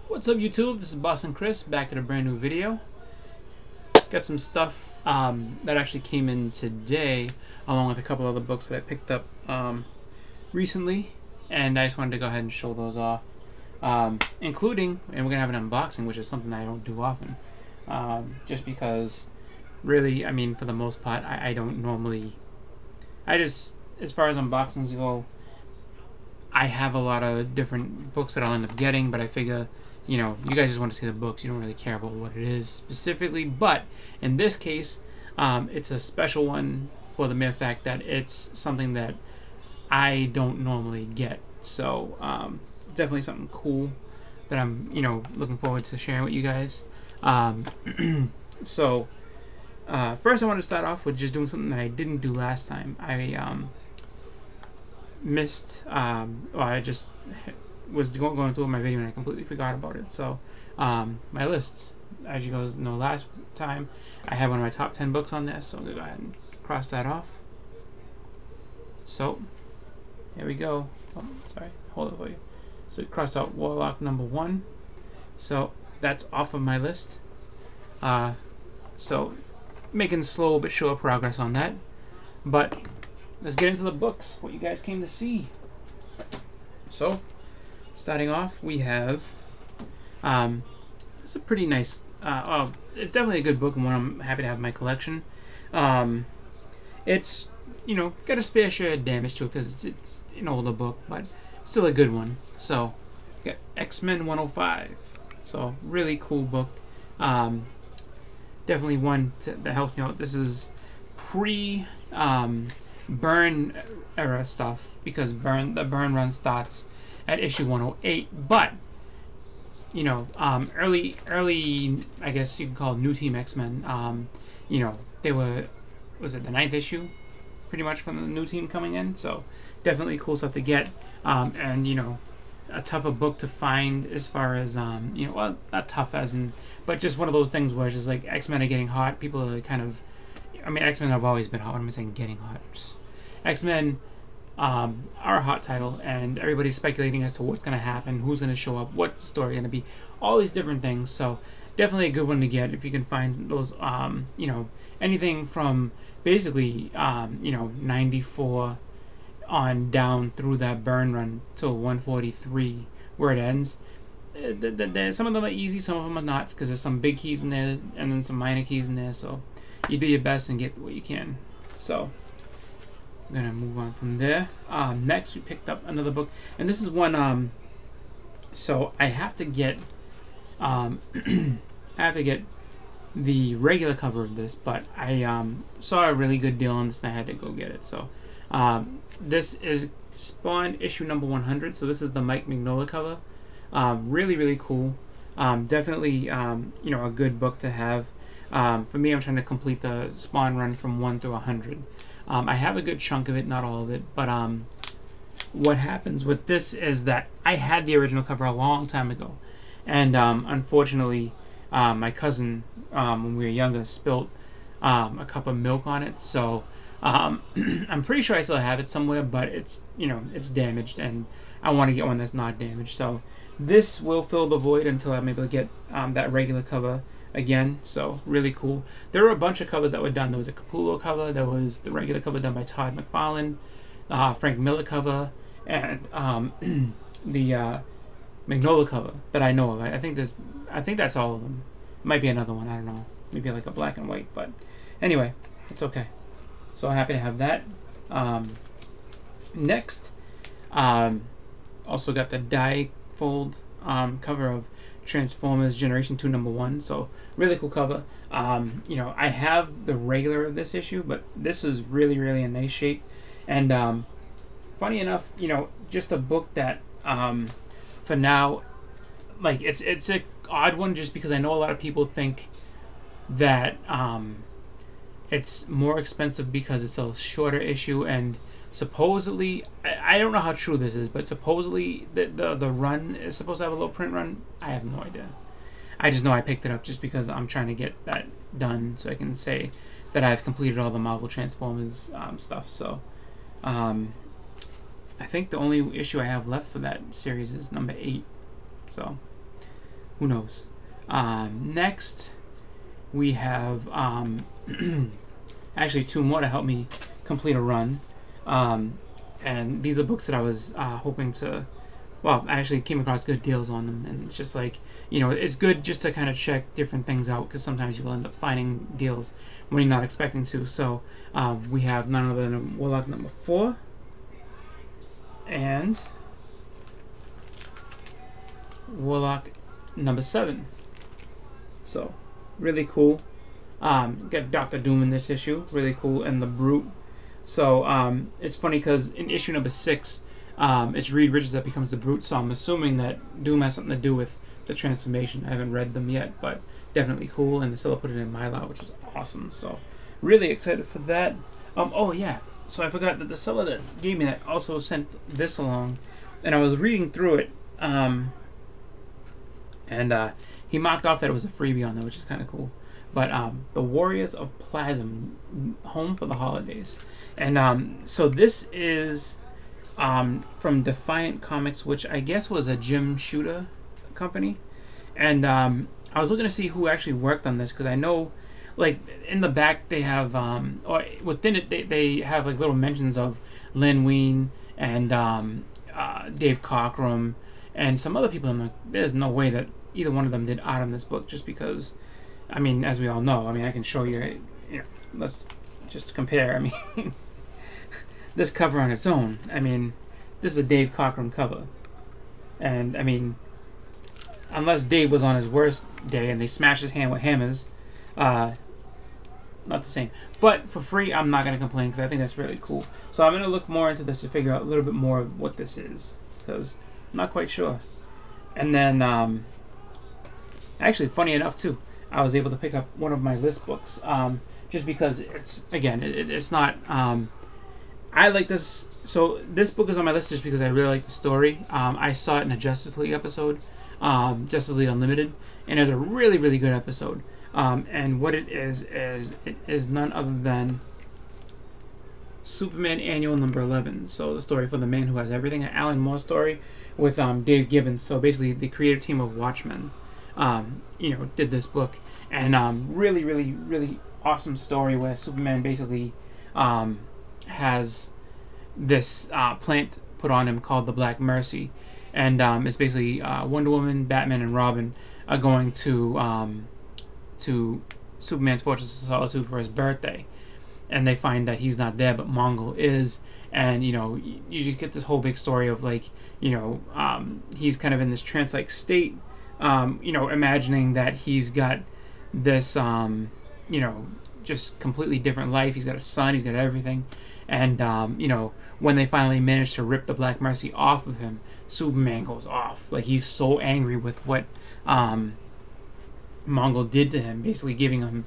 What's up, YouTube? This is Boston Chris back at a brand new video. Got some stuff that actually came in today, along with a couple other books that I picked up recently, and I just wanted to go ahead and show those off, including, and we're gonna have an unboxing, which is something I don't do often, just because, really, I mean, for the most part, I don't normally. As far as unboxings go, I have a lot of different books that I'll end up getting, but I figure, you know, you guys just want to see the books. You don't really care about what it is specifically. But in this case, it's a special one for the mere fact that it's something that I don't normally get. So definitely something cool that I'm, looking forward to sharing with you guys. So first I want to start off with just doing something that I didn't do last time. I missed, or I just was going through my video and I completely forgot about it. So my lists, as you guys know, last time I had one of my top 10 books on there, so I'm gonna go ahead and cross that off. So here we go. Oh, sorry, hold it for you. So cross out Warlock #1. So that's off of my list. So making slow but sure progress on that. But let's get into the books, what you guys came to see. So starting off, we have it's a pretty nice, it's definitely a good book and one I'm happy to have in my collection. It's, got a fair share of damage to it because it's an older book, but still a good one. So we got X-Men 105. So really cool book. Definitely one that helps me out. This is pre Byrne era stuff, because the Byrne run starts at issue 108, but early, I guess you could call it New Team X-Men. They were, was it the 9th issue, pretty much, from the New Team coming in. So definitely cool stuff to get, and a tougher book to find as far as well, not tough as in, but just one of those things where it's just like X-Men are getting hot. People are kind of, I mean, X-Men have always been hot. What am I saying? Getting hot. X-Men are a hot title, and everybody's speculating as to what's going to happen, who's going to show up, what's the story going to be, all these different things. So definitely a good one to get if you can find those, anything from basically, 94 on down through that Byrne run till 143 where it ends. Some of them are easy, some of them are not, because there's some big keys in there and then some minor keys in there. So you do your best and get what you can. So I'm gonna move on from there. Next, we picked up another book, and this is one. So I have to get, I have to get the regular cover of this, but I saw a really good deal on this, and I had to go get it. So this is Spawn issue number 100. So this is the Mike Mignola cover. Really cool. Definitely a good book to have. For me, I'm trying to complete the Spawn run from 1 through 100. I have a good chunk of it, not all of it, but what happens with this is that I had the original cover a long time ago, and unfortunately, my cousin, when we were younger, spilled a cup of milk on it. So I'm pretty sure I still have it somewhere, but it's it's damaged, and I want to get one that's not damaged. So this will fill the void until I'm able to get that regular cover again. So really cool. There were a bunch of covers that were done. There was a Capullo cover, there was the regular cover done by Todd McFarlane, Frank Miller cover, and the Mignola cover that I know of. I think that's all of them. Might be another one, I don't know, maybe like a black and white, but anyway, it's okay. So happy to have that. Next, also got the die-fold cover of Transformers Generation 2 #1. So really cool cover. I have the regular of this issue, but this is really in nice shape. And funny enough, just a book that for now, like, it's a odd one, just because I know a lot of people think that it's more expensive because it's a shorter issue, and supposedly, I don't know how true this is, but supposedly the run is supposed to have a little print run. I have no idea. I just know I picked it up just because I'm trying to get that done so I can say that I've completed all the Marvel Transformers stuff. So I think the only issue I have left for that series is number 8. So who knows? Next, we have actually 2 more to help me complete a run. And these are books that I was hoping to... Well, I actually came across good deals on them. And it's just like, it's good just to kind of check different things out, because sometimes you'll end up finding deals when you're not expecting to. So we have none other than Warlock number 4. And Warlock number 7. So, really cool. Got Dr. Doom in this issue. Really cool. And the Brute. So, it's funny because in issue number 6, it's Reed Richards that becomes the Brute. So I'm assuming that Doom has something to do with the transformation. I haven't read them yet, but definitely cool. And they still put it in Mylar, which is awesome. So, really excited for that. Oh, yeah. So I forgot that the seller that gave me that also sent this along. And I was reading through it. And he marked off that it was a freebie on there, which is kind of cool. But the Warriors of Plasm, Home for the Holidays. And so this is from Defiant Comics, which I guess was a Jim Shooter company. And I was looking to see who actually worked on this, because I know, like, in the back they have, or within it they have like little mentions of Len Wein and Dave Cockrum and some other people. I'm like, there's no way that either one of them did art on this book, just because, I mean, as we all know, I mean, I can show you, let's just compare. I mean, this cover on its own, I mean, this is a Dave Cockrum cover. And, I mean, unless Dave was on his worst day and they smashed his hand with hammers, not the same. But for free, I'm not going to complain, because I think that's really cool. So I'm going to look more into this to figure out a little bit more of what this is, because I'm not quite sure. And then, actually, funny enough, too, I was able to pick up one of my list books, just because it's, again, it's not, I like this. So this book is on my list just because I really like the story. I saw it in a Justice League episode, Justice League Unlimited, and it was a really, really good episode. And what it is none other than Superman Annual number 11. So the story for the Man Who Has Everything, an Alan Moore story with Dave Gibbons. So basically the creative team of Watchmen, did this book. And really, really, really awesome story where Superman basically has this plant put on him called the Black Mercy. And it's basically Wonder Woman, Batman, and Robin are going to Superman's Fortress of Solitude for his birthday, and they find that he's not there, but Mongul is. And you just get this whole big story of, like, he's kind of in this trance-like state, imagining that he's got this just completely different life. He's got a son, he's got everything. And when they finally manage to rip the Black Mercy off of him, Superman goes off. Like, he's so angry with what Mongul did to him, basically giving him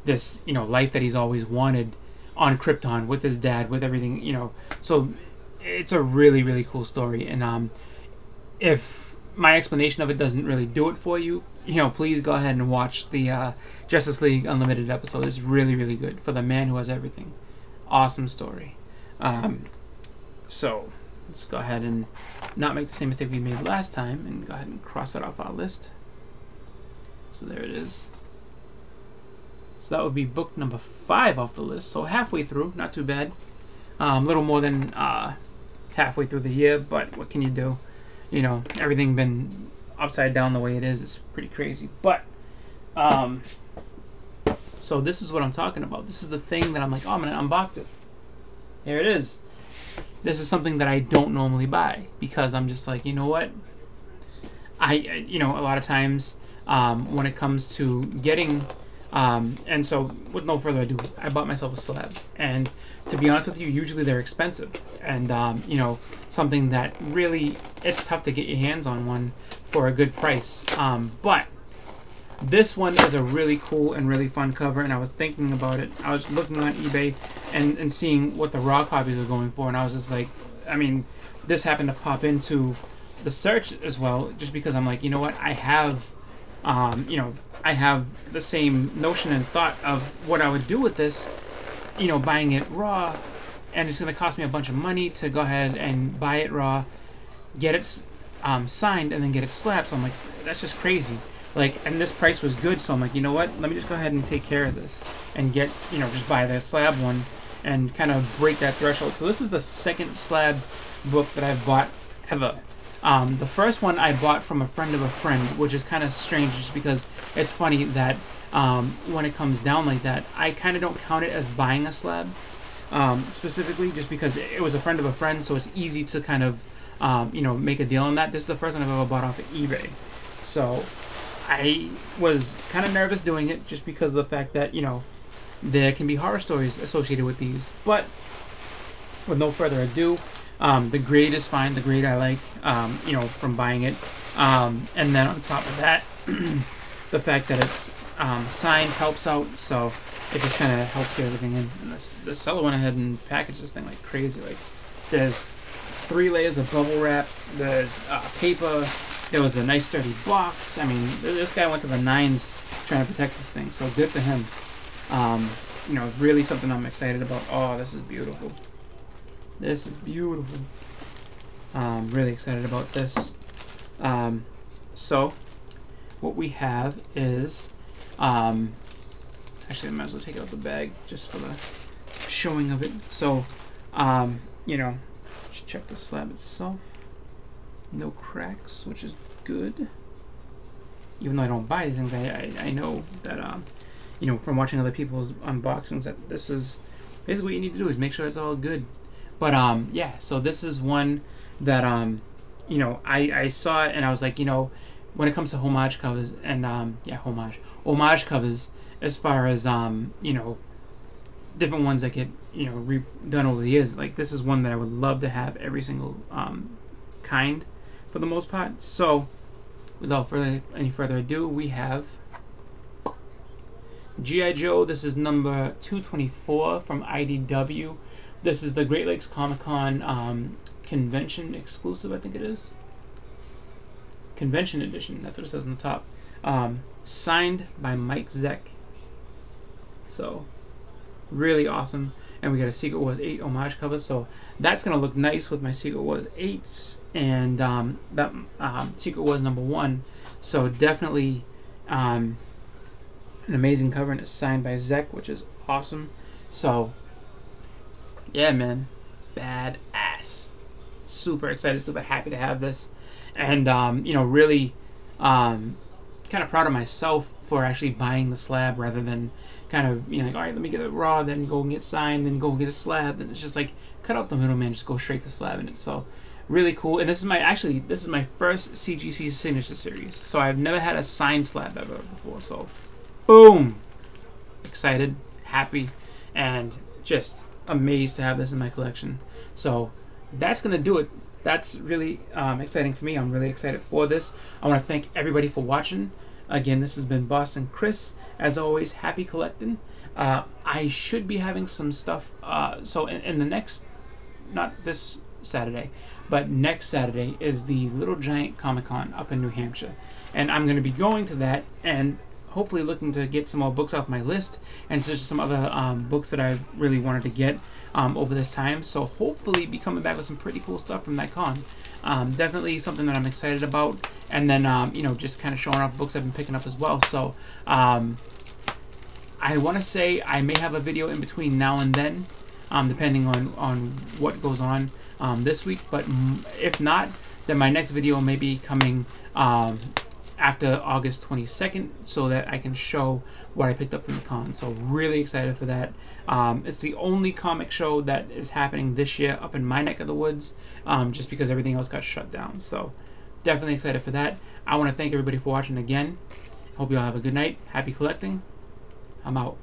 this, life that he's always wanted on Krypton with his dad, with everything, So it's a really, really cool story. And if my explanation of it doesn't really do it for you, please go ahead and watch the Justice League Unlimited episode. It's really, really good. For the Man Who Has Everything. Awesome story. So let's go ahead and not make the same mistake we made last time and go ahead and cross that off our list. So there it is. So that would be book number 5 off the list. So halfway through, not too bad. A little more than halfway through the year, but what can you do? Everything been upside down the way it is. It's pretty crazy. But so this is what I'm talking about. This is the thing that I'm like, oh, I'm gonna unbox it. Here it is. This is something that I don't normally buy, because I'm just like, you know what? A lot of times when it comes to getting, and so with no further ado, I bought myself a slab. And to be honest with you, usually they're expensive. And, something that really, it's tough to get your hands on one for a good price. But this one is a really cool and really fun cover, and I was thinking about it. I was looking on eBay and seeing what the raw copies were going for, and I was just like, I mean, this happened to pop into the search as well, just because I'm like, you know what, I have, I have the same notion and thought of what I would do with this, buying it raw, and it's going to cost me a bunch of money to go ahead and buy it raw, get it signed, and then get it slapped. So I'm like, that's just crazy. Like, and this price was good, so I'm like, you know what? Let me just go ahead and take care of this and get, you know, just buy the slab one and kind of break that threshold. So this is the second slab book that I've bought ever. The first one I bought from a friend of a friend, which is kind of strange just because it's funny that when it comes down like that, I kind of don't count it as buying a slab, specifically just because it was a friend of a friend, so it's easy to kind of, you know, make a deal on that. This is the first one I've ever bought off of eBay. So I was kind of nervous doing it just because of the fact that, you know, there can be horror stories associated with these. But with no further ado, the grade is fine. The grade I like, you know, from buying it. And then on top of that, the fact that it's signed helps out. So it just kind of helps get everything in. And the seller went ahead and packaged this thing like crazy. Like, there's 3 layers of bubble wrap. There's paper. There was a nice sturdy box. I mean, this guy went to the nines trying to protect this thing. So good for him. You know, really something I'm excited about. Oh, this is beautiful. This is beautiful. Really excited about this. So what we have is, actually I might as well take it out the bag just for the showing of it. So, you know, just check the slab itself. No cracks, which is good. Even though I don't buy these things, I know that, you know, from watching other people's unboxings, that this is basically what you need to do is make sure it's all good. But yeah, so this is one that you know, I saw it and I was like, you know, when it comes to homage covers and yeah, homage covers, as far as you know, different ones that get, you know, redone over the years, like this is one that I would love to have every single kind for the most part. So without any further ado, we have G.I. Joe. This is number 224 from IDW. This is the Great Lakes Comic Con convention exclusive, I think it is. Convention edition, that's what it says on the top. Signed by Mike Zeck. So, really awesome. And we got a Secret Wars 8 homage cover, so that's going to look nice with my Secret Wars 8s and that Secret Wars #1. So, definitely an amazing cover, and it's signed by Zeck, which is awesome. So, yeah, man, badass. Super excited, super happy to have this, and you know, really kind of proud of myself for actually buying the slab rather than kind of, you know, like, all right, let me get it raw, then go and get signed, then go and get a slab. Then it's just like cut out the middleman, just go straight to slab, and it's so really cool. And this is my first CGC signature series, so I've never had a signed slab ever before. So, boom, excited, happy, and just amazed to have this in my collection. So that's gonna do it. That's really exciting for me. I'm really excited for this. I want to thank everybody for watching. Again, this has been Boston Chris. As always, happy collecting. I should be having some stuff. So in the next, not this Saturday, but next Saturday is the Little Giant Comic Con up in New Hampshire, and I'm going to be going to that and hopefully looking to get some more books off my list, and just some other books that I really wanted to get over this time. So hopefully be coming back with some pretty cool stuff from that con. Definitely something that I'm excited about, and then you know, just kind of showing off books I've been picking up as well. So I want to say I may have a video in between now and then, depending on what goes on this week, but if not, then my next video may be coming after August 22nd, so that I can show what I picked up from the con. So really excited for that. It's the only comic show that is happening this year up in my neck of the woods, just because everything else got shut down. So definitely excited for that. I want to thank everybody for watching again. Hope you all have a good night. Happy collecting. I'm out.